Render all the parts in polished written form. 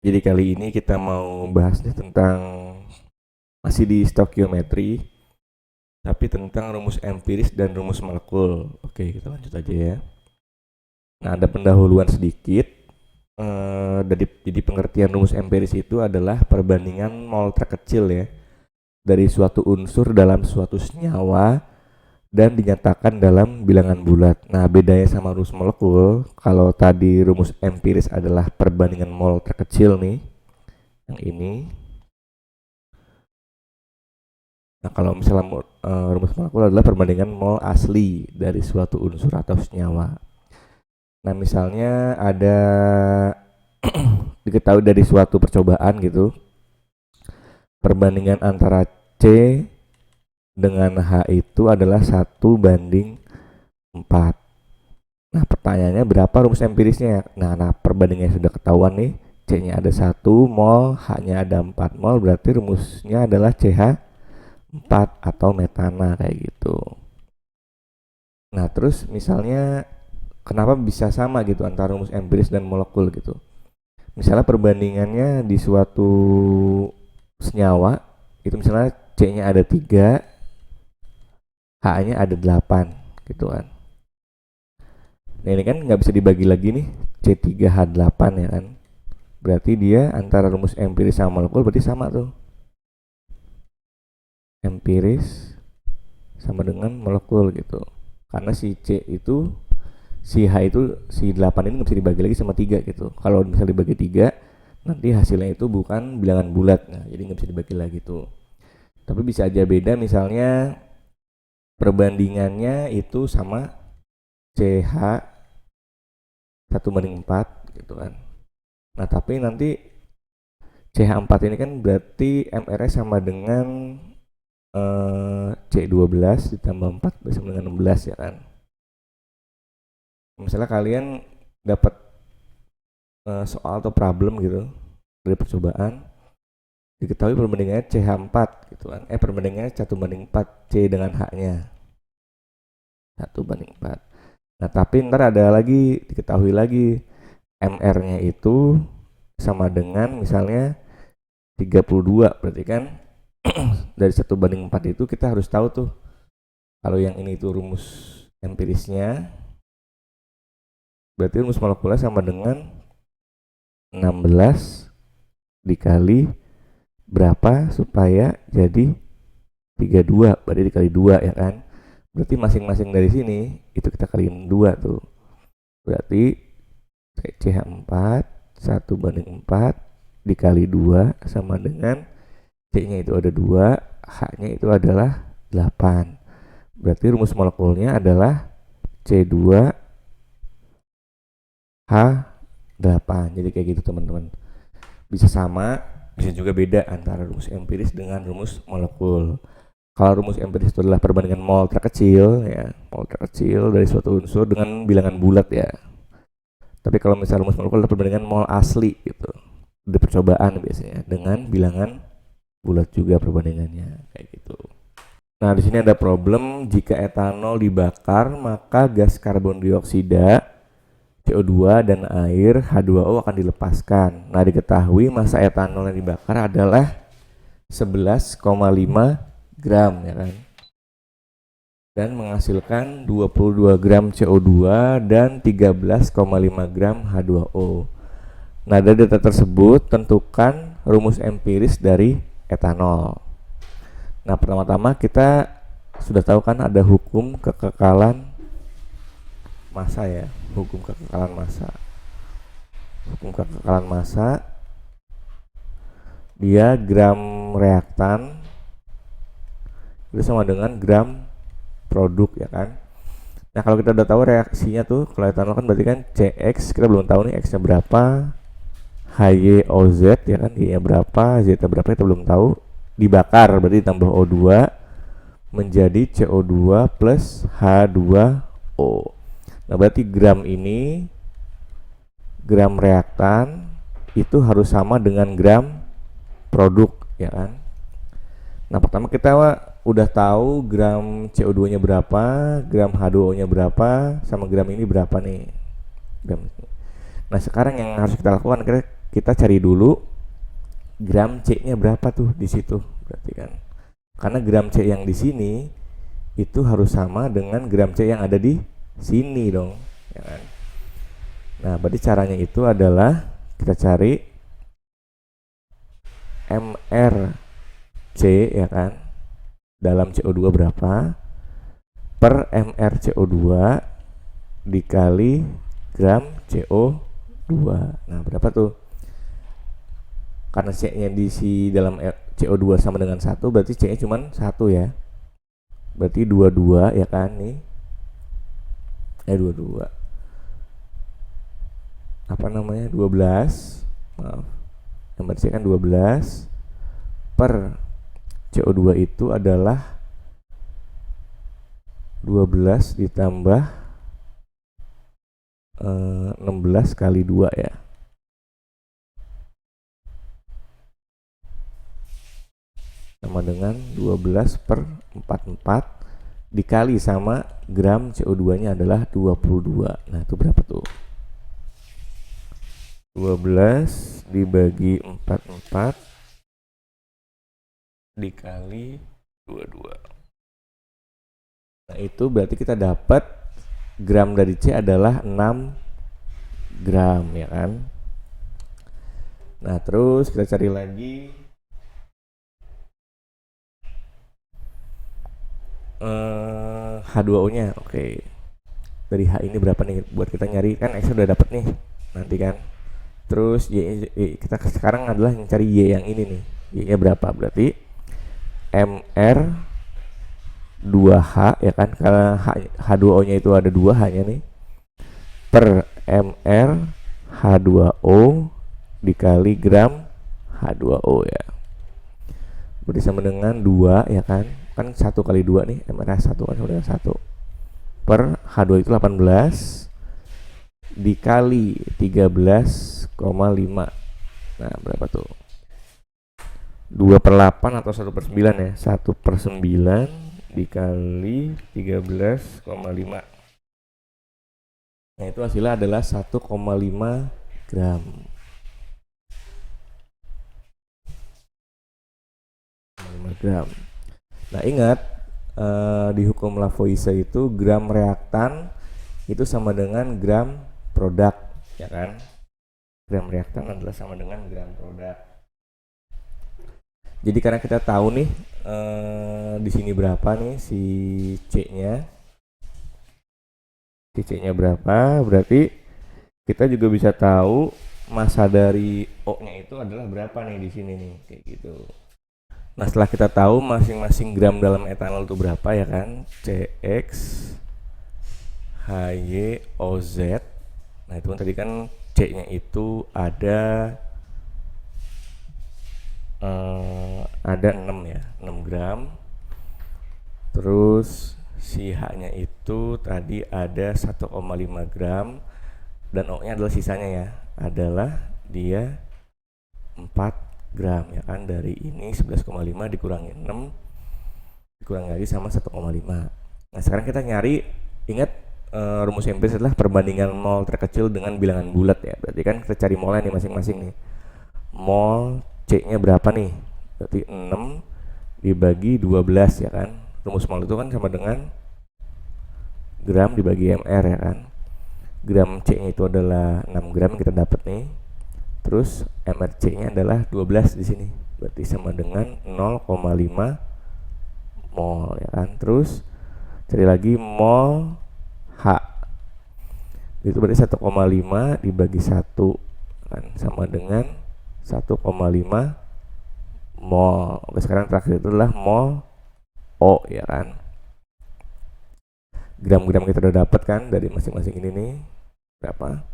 Jadi kali ini kita mau bahasnya tentang masih di stokiometri, tapi tentang rumus empiris dan rumus molekul. Oke, kita lanjut aja ya. Nah, ada pendahuluan sedikit. Jadi pengertian rumus empiris itu adalah perbandingan mol terkecil ya dari suatu unsur dalam suatu senyawa dan dinyatakan dalam bilangan bulat. Nah, bedanya sama rumus molekul, kalau tadi rumus empiris adalah perbandingan mol terkecil nih, yang ini. Nah, kalau misalnya rumus molekul adalah perbandingan mol asli dari suatu unsur atau senyawa. Nah, misalnya ada diketahui dari suatu percobaan gitu, perbandingan antara C dengan H itu adalah 1:4. Nah, pertanyaannya berapa rumus empirisnya? Nah, perbandingannya sudah ketahuan nih. C-nya ada 1 mol, H-nya ada 4 mol, berarti rumusnya adalah CH4 atau metana kayak gitu. Nah, terus misalnya kenapa bisa sama gitu antara rumus empiris dan molekul gitu? Misalnya perbandingannya di suatu senyawa itu misalnya C-nya ada 3, H-nya ada 8 gitu kan. Nah, ini kan nggak bisa dibagi lagi nih, C3H8 ya kan. Berarti dia antara rumus empiris sama molekul berarti sama tuh. Empiris sama dengan molekul gitu. Karena si C itu, si H itu, si 8 ini nggak bisa dibagi lagi sama 3 gitu. Kalau misalnya dibagi 3, nanti hasilnya itu bukan bilangan bulat. Nah, jadi nggak bisa dibagi lagi tuh. Tapi bisa aja beda, misalnya perbandingannya itu sama CH 1:4 gitu kan. Nah, tapi nanti CH4 ini kan berarti MR sama dengan C12 ditambah 4 sama dengan 16 ya kan. Misalnya kalian dapat soal atau problem gitu dari percobaan, diketahui perbandingannya CH4 gitu kan. Perbandingannya 1:4 C dengan H-nya 1:4. Nah, tapi ntar ada lagi, diketahui lagi MR-nya itu sama dengan misalnya 32, berarti kan dari 1:4 itu kita harus tahu tuh kalau yang ini itu rumus empirisnya, berarti rumus molekulnya sama dengan 16 dikali berapa supaya jadi 32, berarti dikali 2 ya kan. Berarti masing-masing dari sini itu kita kaliin 2 tuh. Berarti CH4 1:4 dikali 2 sama dengan C-nya itu ada 2, H-nya itu adalah 8. Berarti rumus molekulnya adalah C2H8. Jadi kayak gitu teman-teman. Bisa sama, bisa juga beda antara rumus empiris dengan rumus molekul. Kalau rumus empiris itu adalah perbandingan mol terkecil ya, mol terkecil dari suatu unsur dengan bilangan bulat ya. Tapi kalau misalnya rumus molekul adalah perbandingan mol asli gitu. Di percobaan biasanya dengan bilangan bulat juga perbandingannya kayak gitu. Nah, di sini ada problem, jika etanol dibakar maka gas karbon dioksida, CO2 dan air H2O akan dilepaskan. Nah, diketahui massa etanol yang dibakar adalah 11,5 gram ya kan. Dan menghasilkan 22 gram CO2 dan 13,5 gram H2O. Nah, dari data tersebut tentukan rumus empiris dari etanol. Nah, pertama-tama kita sudah tahu kan ada hukum kekekalan massa ya, hukum kekekalan massa. Hukum kekekalan massa, dia gram reaktan itu sama dengan gram produk ya kan. Nah, kalau kita udah tahu reaksinya tuh, kalau etanol kan berarti kan CX, kita belum tahu nih X-nya berapa, HYOZ ya kan, Y-nya berapa, Z-nya berapa kita belum tahu. Dibakar berarti tambah O2 menjadi CO2 plus H2O. Nah, berarti gram ini, gram reaktan itu harus sama dengan gram produk ya kan. Nah, pertama kita udah tahu gram CO2 nya berapa, gram H2O nya berapa, sama gram ini berapa nih, gram. Nah, sekarang yang harus kita lakukan, kita cari dulu gram C-nya berapa tuh di situ, berarti kan. Karena gram C yang di sini itu harus sama dengan gram C yang ada di sini dong, ya kan. Nah, berarti caranya itu adalah kita cari MRC, ya kan, dalam CO2 berapa per MrCO2 dikali gram CO2. Nah, berapa tuh? Karena C-nya di dalam CO2 sama dengan 1, berarti C-nya cuma 1 ya. Berarti 22 ya kan nih. 22. Apa namanya? 12. Maaf. Yang berarti kan 12 per CO2 itu adalah 12 ditambah 16 kali 2 ya. Sama dengan 12 per 44 dikali sama gram CO2 nya adalah 22. Nah, itu berapa tuh? 12 dibagi 44 dikali 22. Nah, itu berarti kita dapat gram dari C adalah 6 gram, ya kan. Nah, terus kita cari lagi H2O nya. Oke, dari H ini berapa nih buat kita nyari, kan X udah dapet nih nanti kan. Terus Y, kita sekarang adalah mencari Y yang ini nih. Y nya berapa? Berarti MR 2H, ya kan, karena H2O nya itu ada 2 H nya nih, per MR H2O dikali gram H2O ya. Berarti sama dengan 2, ya kan. Kan 1 kali 2 nih, MR1 kan sama dengan 1 per H2 itu 18 dikali 13,5. Nah, berapa tuh? 2 per 8 atau 1 per 9 ya. 1 per 9 dikali 13,5. Nah, itu hasilnya adalah 1,5 gram. 5 gram. Nah, ingat di hukum Lavoisier itu gram reaktan itu sama dengan gram produk, ya kan. Gram reaktan adalah sama dengan gram produk. Jadi karena kita tahu nih di sini berapa nih si C-nya. Si C-nya berapa? Berarti kita juga bisa tahu massa dari O-nya itu adalah berapa nih di sini nih, kayak gitu. Nah, setelah kita tahu masing-masing gram dalam etanol itu berapa, ya kan, CX HYOZ. Nah, itu kan tadi kan C-nya itu ada 6 ya, 6 gram. Terus si H-nya itu tadi ada 1,5 gram dan O-nya adalah sisanya ya, adalah dia 4 gram, ya kan. Dari ini 11,5 dikurangi 6 dikurangi lagi sama 1,5. Nah, sekarang kita nyari, ingat rumus empiris adalah perbandingan mol terkecil dengan bilangan bulat ya. Berarti kan kita cari molnya nih masing-masing nih. Mol C-nya berapa nih? Berarti 6 dibagi 12, ya kan. Rumus mol itu kan sama dengan gram dibagi MR, ya kan. Gram C-nya itu adalah 6 gram kita dapat nih. Terus MRC-nya adalah 12 di sini. Berarti sama dengan 0,5 mol, ya kan. Terus cari lagi mol H. Itu berarti 1,5 dibagi 1 kan sama dengan 1,5 mol. Oke, sekarang terakhir itu adalah mol O, ya kan. Gram-gram kita udah dapat kan dari masing-masing ini nih. Berapa?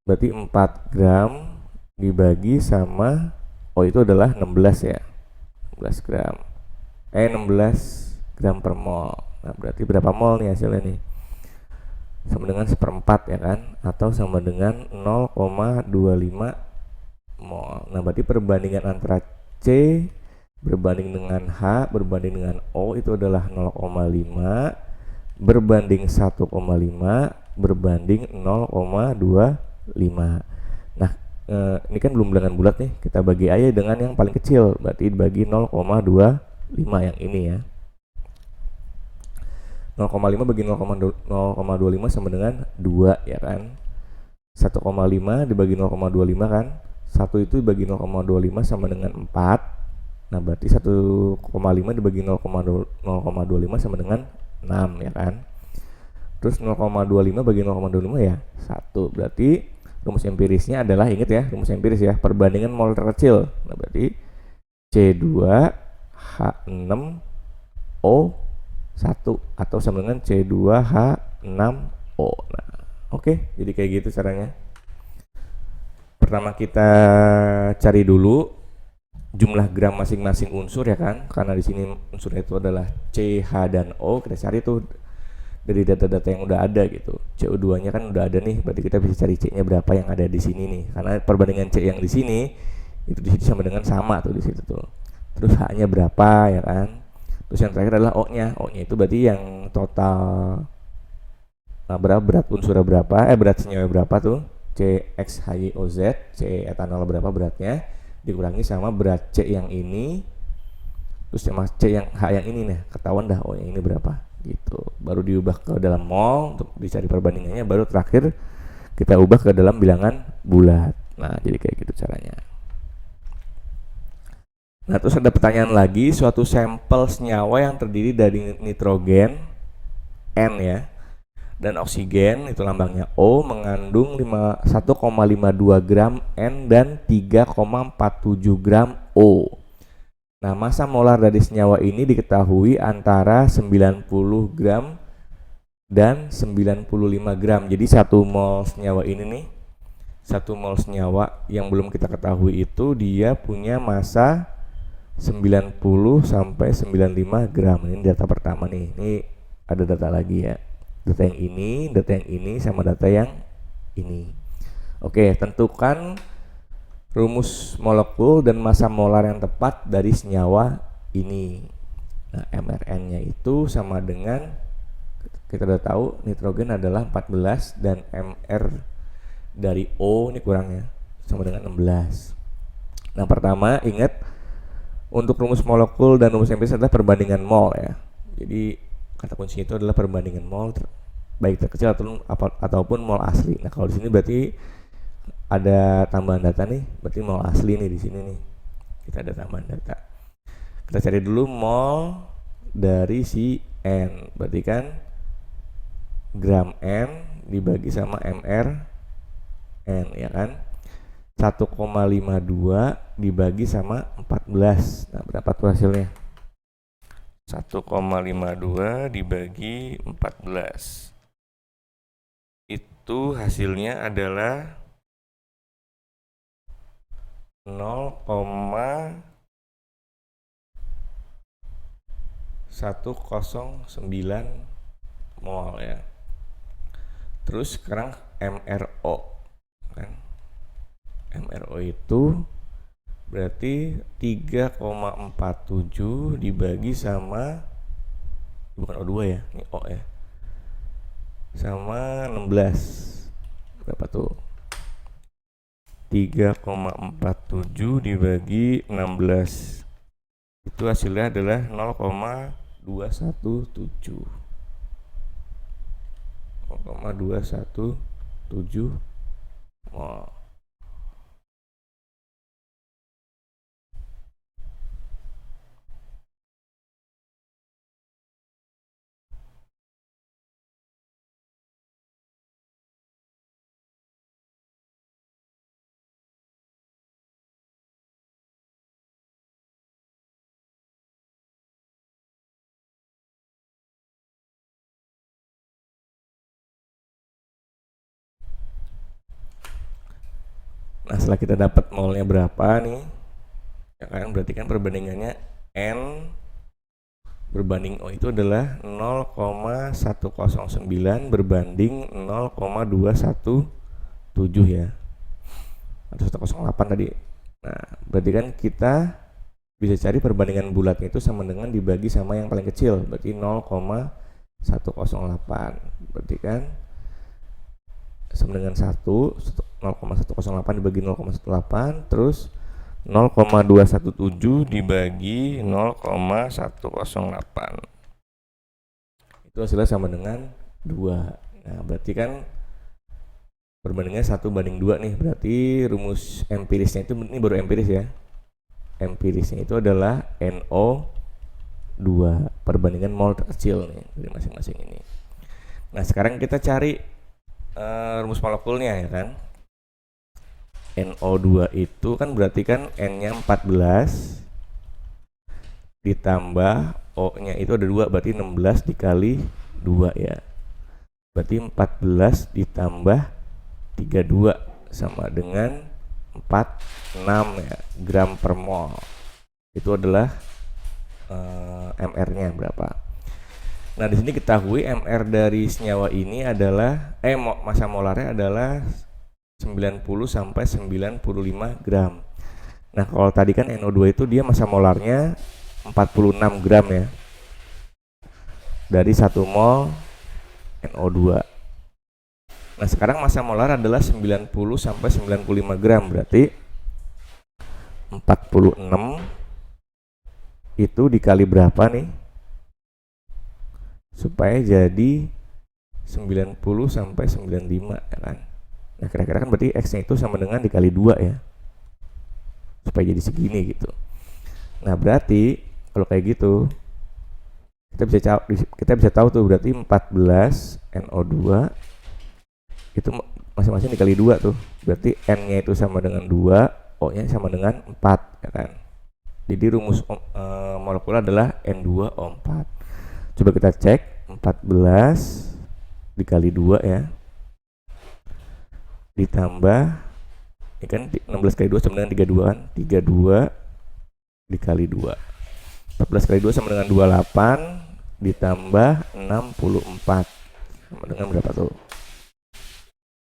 Berarti 4 gram dibagi sama O itu adalah 16 ya. 16 gram. 16 gram per mol. Nah, berarti berapa mol nih hasilnya nih? Sama dengan 1/4, ya kan, atau sama dengan 0,25 mol. Nah, berarti perbandingan antara C berbanding dengan H berbanding dengan O itu adalah 0,5 berbanding 1,5 berbanding 0,25. Nah, ini kan belum dengan bulat nih, kita bagi aja dengan yang paling kecil, berarti bagi 0,25 yang ini ya. 0,5 bagi 0,25 sama dengan 2 ya kan. 1,5 dibagi 0,25 kan. 1 itu dibagi 0,25 sama dengan 4. Nah, berarti 1,5 dibagi 0,25 sama dengan 6 ya kan. Terus 0,25 bagi 0,25 ya 1. Berarti rumus empirisnya adalah, ingat ya, rumus empiris ya, perbandingan mol terkecil. Nah, berarti C2H6O 1 atau sama dengan C2H6O. Nah, oke, jadi kayak gitu caranya. Pertama kita cari dulu jumlah gram masing-masing unsur ya kan, karena di sini unsurnya itu adalah C, H, dan O. Kita cari tuh dari data-data yang udah ada gitu. CO2-nya kan udah ada nih, berarti kita bisa cari C-nya berapa yang ada di sini nih. Karena perbandingan C yang di sini itu di sini sama tuh di situ tuh. Terus H-nya berapa ya kan? Terus yang terakhir adalah O-nya. O-nya itu berarti yang total berapa, berat unsurnya berapa, berat senyawa berapa tuh, CXHYOZ, C etanol berapa beratnya, dikurangi sama berat C yang ini, terus sama C yang H yang ini nih, ketahuan dah O yang ini berapa gitu. Baru diubah ke dalam mol untuk dicari perbandingannya, baru terakhir kita ubah ke dalam bilangan bulat. Nah, jadi kayak gitu caranya. Nah, terus ada pertanyaan lagi, suatu sampel senyawa yang terdiri dari nitrogen N ya, dan oksigen itu lambangnya O, mengandung 1,52 gram N dan 3,47 gram O. Nah, massa molar dari senyawa ini diketahui antara 90 gram dan 95 gram. Jadi 1 mol senyawa ini nih, 1 mol senyawa yang belum kita ketahui itu dia punya massa 90 sampai 95 gram. Ini data pertama nih. Ini ada data lagi ya. Data yang ini sama data yang ini. Oke, tentukan rumus molekul dan massa molar yang tepat dari senyawa ini. Nah, mRN-nya itu sama dengan, kita udah tahu nitrogen adalah 14 dan mR dari O ini kurangnya sama dengan 16. Nah, pertama ingat untuk rumus molekul dan rumus empiris adalah perbandingan mol ya. Jadi kata kunci itu adalah perbandingan mol baik terkecil ataupun mol asli. Nah, kalau di sini berarti ada tambahan data nih, berarti mol asli nih di sini nih. Kita ada tambahan data. Kita cari dulu mol dari si N. Berarti kan gram N dibagi sama mR N ya kan. 1,52 dibagi sama 14. Nah, berapa tuh hasilnya? 1,52 dibagi 14. Itu hasilnya adalah 0,109 mol ya. Terus sekarang MRO kan. MRO itu berarti 3,47 dibagi sama, bukan O2 ya, ini O ya, sama 16. Berapa tuh? 3,47 dibagi 16. Itu hasilnya adalah 0,217. 0,217 mol. Nah, setelah kita dapat molnya berapa nih, ya kan, berarti kan perbandingannya N berbanding O itu adalah 0,109 berbanding 0,217 ya, atau 108 tadi. Nah, berarti kan kita bisa cari perbandingan bulatnya itu sama dengan dibagi sama yang paling kecil, berarti 0,108. Berarti kan sama dengan 1, 0,108 dibagi 0,18 terus 0,217 dibagi 0,108. Itu hasilnya sama dengan 2. Nah, berarti kan perbandingannya 1:2 nih. Berarti rumus empirisnya itu, ini baru empiris ya. Empirisnya itu adalah NO2, perbandingan mol terkecil nih dari masing-masing ini. Nah, sekarang kita cari rumus molekulnya ya kan. NO2 itu kan berarti kan N-nya 14 ditambah O-nya itu ada 2, berarti 16 dikali 2 ya. Berarti 14 ditambah 32 sama dengan 46 ya, gram per mol. Itu adalah MR-nya berapa. Nah, di sini ketahui MR dari senyawa ini adalah massa molarnya adalah 90 sampai 95 gram. Nah, kalau tadi kan NO2 itu dia massa molarnya 46 gram ya. Dari 1 mol NO2. Nah, sekarang massa molar adalah 90 sampai 95 gram, berarti 46 itu dikali berapa nih? Supaya jadi 90 sampai 95 ya kan. Nah, kira-kira kan berarti X-nya itu sama dengan dikali 2 ya. Supaya jadi segini gitu. Nah, berarti kalau kayak gitu kita bisa tahu tuh berarti 14 NO2 itu masing-masing dikali 2 tuh. Berarti N-nya itu sama dengan 2, O-nya sama dengan 4 ya kan. Jadi rumus molekul adalah N2O4. Coba kita cek, 14 dikali 2 ya. Ditambah ini kan 16 kali 2 sama dengan 32 kan. 32 dikali 2. 14 kali 2 sama dengan 28 ditambah 64. Sama dengan berapa tuh?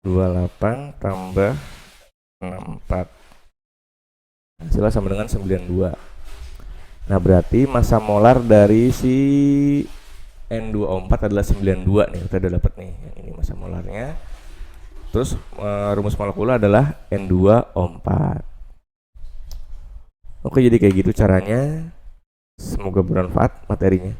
28 tambah 64. Hasilnya sama dengan 92. Nah, berarti massa molar dari si N2O4 adalah 92 nih. Kita udah dapat nih. Yang ini massa molarnya. Terus rumus molekul adalah N2O4. Oke, jadi kayak gitu caranya. Semoga bermanfaat materinya.